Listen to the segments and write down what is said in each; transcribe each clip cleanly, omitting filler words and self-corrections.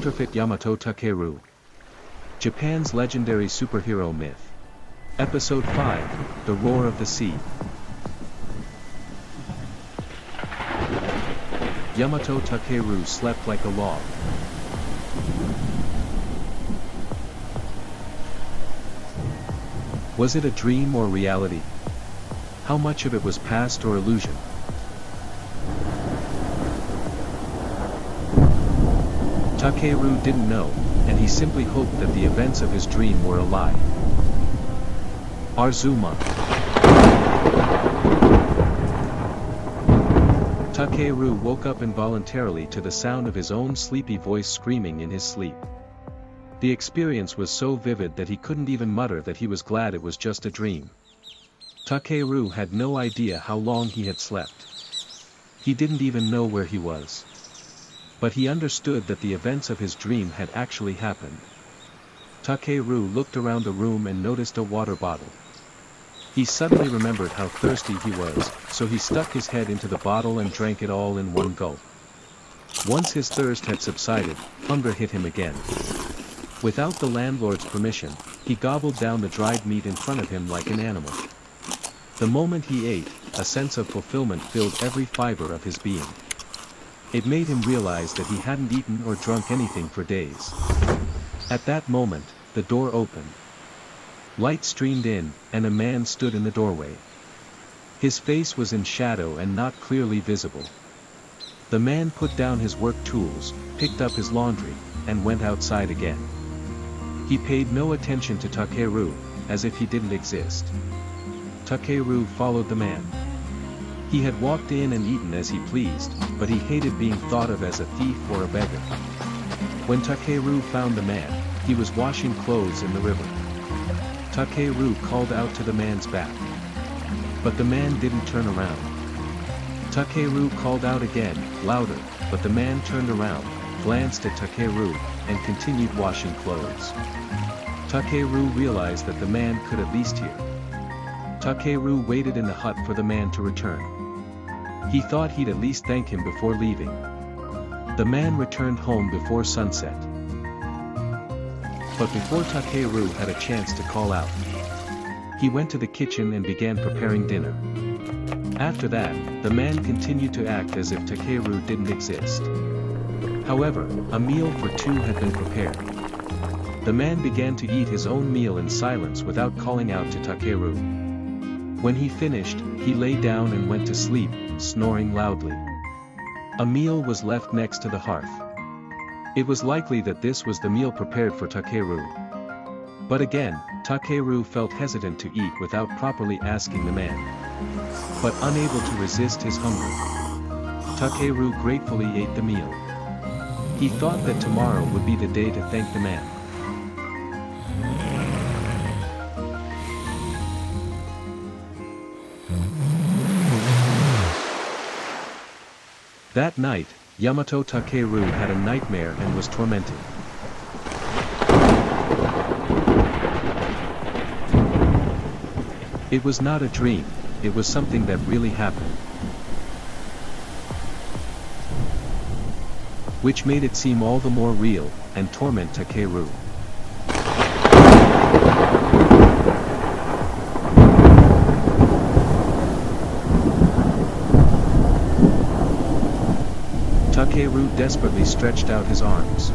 Counterfeit Yamato Takeru. Japan's legendary superhero myth. Episode 5, The Roar of the Sea. Yamato Takeru slept like a log. Was it a dream or reality? How much of it was past or illusion? Takeru didn't know, and he simply hoped that the events of his dream were a lie. Arzuma. Takeru woke up involuntarily to the sound of his own sleepy voice screaming in his sleep. The experience was so vivid that he couldn't even mutter that he was glad it was just a dream. Takeru had no idea how long he had slept. He didn't even know where he was. But he understood that the events of his dream had actually happened. Takeru looked around the room and noticed a water bottle. He suddenly remembered how thirsty he was, so he stuck his head into the bottle and drank it all in one gulp. Once his thirst had subsided, hunger hit him again. Without the landlord's permission, he gobbled down the dried meat in front of him like an animal. The moment he ate, a sense of fulfillment filled every fiber of his being. It made him realize that he hadn't eaten or drunk anything for days. At that moment, the door opened. Light streamed in, and a man stood in the doorway. His face was in shadow and not clearly visible. The man put down his work tools, picked up his laundry, and went outside again. He paid no attention to Takeru, as if he didn't exist. Takeru followed the man. He had walked in and eaten as he pleased, but he hated being thought of as a thief or a beggar. When Takeru found the man, he was washing clothes in the river. Takeru called out to the man's back. But the man didn't turn around. Takeru called out again, louder, but the man turned around, glanced at Takeru, and continued washing clothes. Takeru realized that the man could at least hear. Takeru waited in the hut for the man to return. He thought he'd at least thank him before leaving. The man returned home before sunset. But before Takeru had a chance to call out, he went to the kitchen and began preparing dinner. After that, the man continued to act as if Takeru didn't exist. However, a meal for two had been prepared. The man began to eat his own meal in silence without calling out to Takeru. When he finished, he lay down and went to sleep, snoring loudly. A meal was left next to the hearth. It was likely that this was the meal prepared for Takeru. But again, Takeru felt hesitant to eat without properly asking the man. But unable to resist his hunger, Takeru gratefully ate the meal. He thought that tomorrow would be the day to thank the man. That night, Yamato Takeru had a nightmare and was tormented. It was not a dream, it was something that really happened. Which made it seem all the more real, and torment Takeru. Takeru desperately stretched out his arms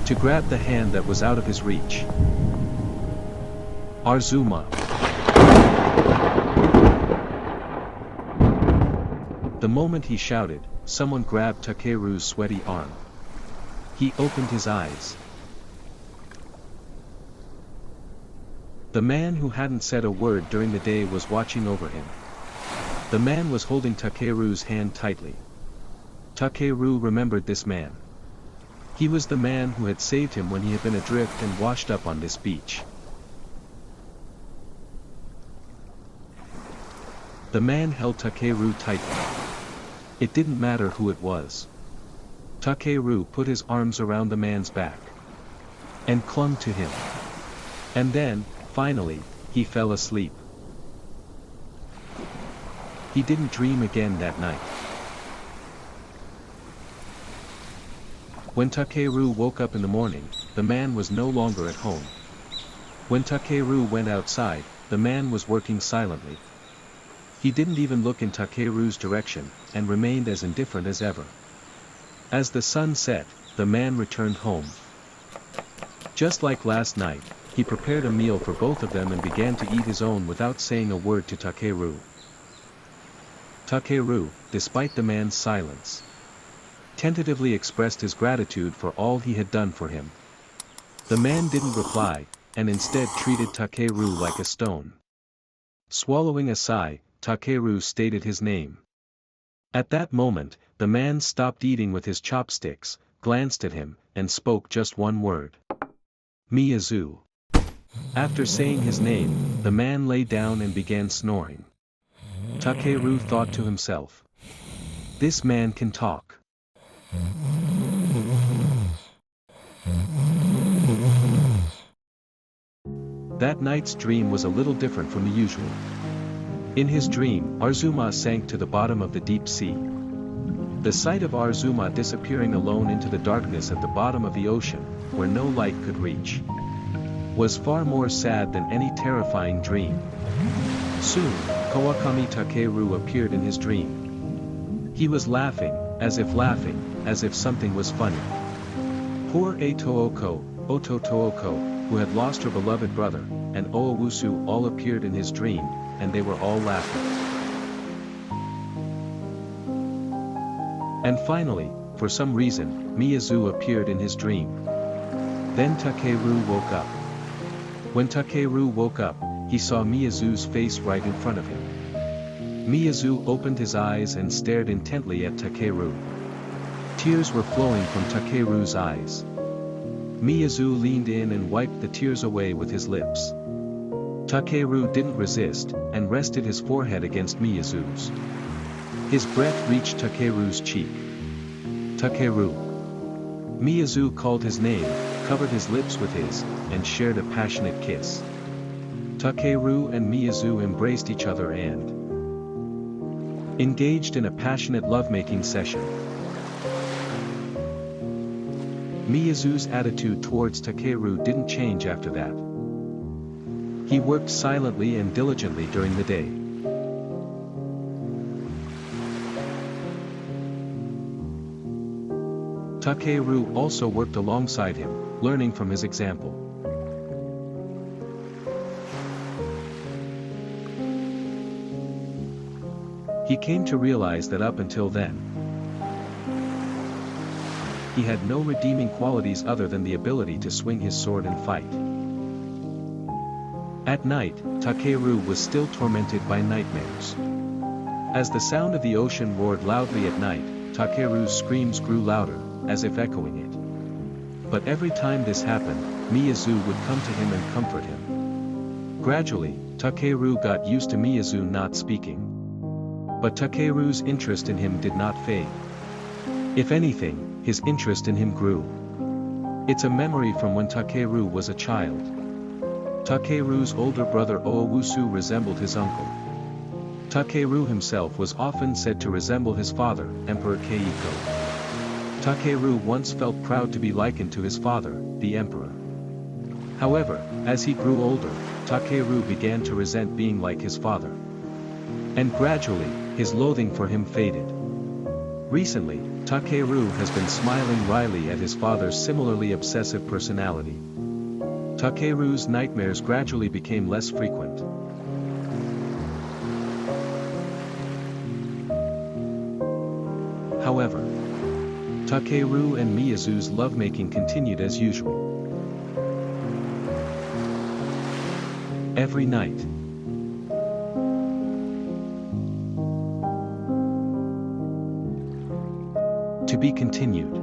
to grab the hand that was out of his reach. Arzuma. The moment he shouted, someone grabbed Takeru's sweaty arm. He opened his eyes. The man who hadn't said a word during the day was watching over him. The man was holding Takeru's hand tightly. Takeru remembered this man. He was the man who had saved him when he had been adrift and washed up on this beach. The man held Takeru tightly. It didn't matter who it was. Takeru put his arms around the man's back and clung to him. And then, finally, he fell asleep. He didn't dream again that night. When Takeru woke up in the morning, the man was no longer at home. When Takeru went outside, the man was working silently. He didn't even look in Takeru's direction, and remained as indifferent as ever. As the sun set, the man returned home. Just like last night, he prepared a meal for both of them and began to eat his own without saying a word to Takeru. Takeru, despite the man's silence, tentatively expressed his gratitude for all he had done for him. The man didn't reply, and instead treated Takeru like a stone. Swallowing a sigh, Takeru stated his name. At that moment, the man stopped eating with his chopsticks, glanced at him, and spoke just one word. Miyazu. After saying his name, the man lay down and began snoring. Takeru thought to himself, "This man can talk." That night's dream was a little different from the usual. In his dream, Arzuma sank to the bottom of the deep sea. The sight of Arzuma disappearing alone into the darkness at the bottom of the ocean, where no light could reach, was far more sad than any terrifying dream. Soon, Kawakami Takeru appeared in his dream. He was laughing, as if something was funny. Poor Tooko, Oto Tooko, who had lost her beloved brother, and Oowusu all appeared in his dream, and they were all laughing. And finally, for some reason, Miyazu appeared in his dream. Then Takeru woke up. When Takeru woke up, he saw Miyazu's face right in front of him. Miyazu opened his eyes and stared intently at Takeru. Tears were flowing from Takeru's eyes. Miyazu leaned in and wiped the tears away with his lips. Takeru didn't resist, and rested his forehead against Miyazu's. His breath reached Takeru's cheek. Takeru. Miyazu called his name, covered his lips with his, and shared a passionate kiss. Takeru and Miyazu embraced each other and engaged in a passionate lovemaking session. Miyazu's attitude towards Takeru didn't change after that. He worked silently and diligently during the day. Takeru also worked alongside him, learning from his example. He came to realize that up until then, he had no redeeming qualities other than the ability to swing his sword and fight. At night, Takeru was still tormented by nightmares. As the sound of the ocean roared loudly at night, Takeru's screams grew louder, as if echoing it. But every time this happened, Miyazu would come to him and comfort him. Gradually, Takeru got used to Miyazu not speaking. But Takeru's interest in him did not fade. If anything, his interest in him grew. It's a memory from when Takeru was a child. Takeru's older brother Oowusu resembled his uncle. Takeru himself was often said to resemble his father, Emperor Keiko. Takeru once felt proud to be likened to his father, the emperor. However, as he grew older, Takeru began to resent being like his father. And gradually, his loathing for him faded. Recently, Takeru has been smiling wryly at his father's similarly obsessive personality. Takeru's nightmares gradually became less frequent. However, Takeru and Miyazu's lovemaking continued as usual. Every night. To be continued.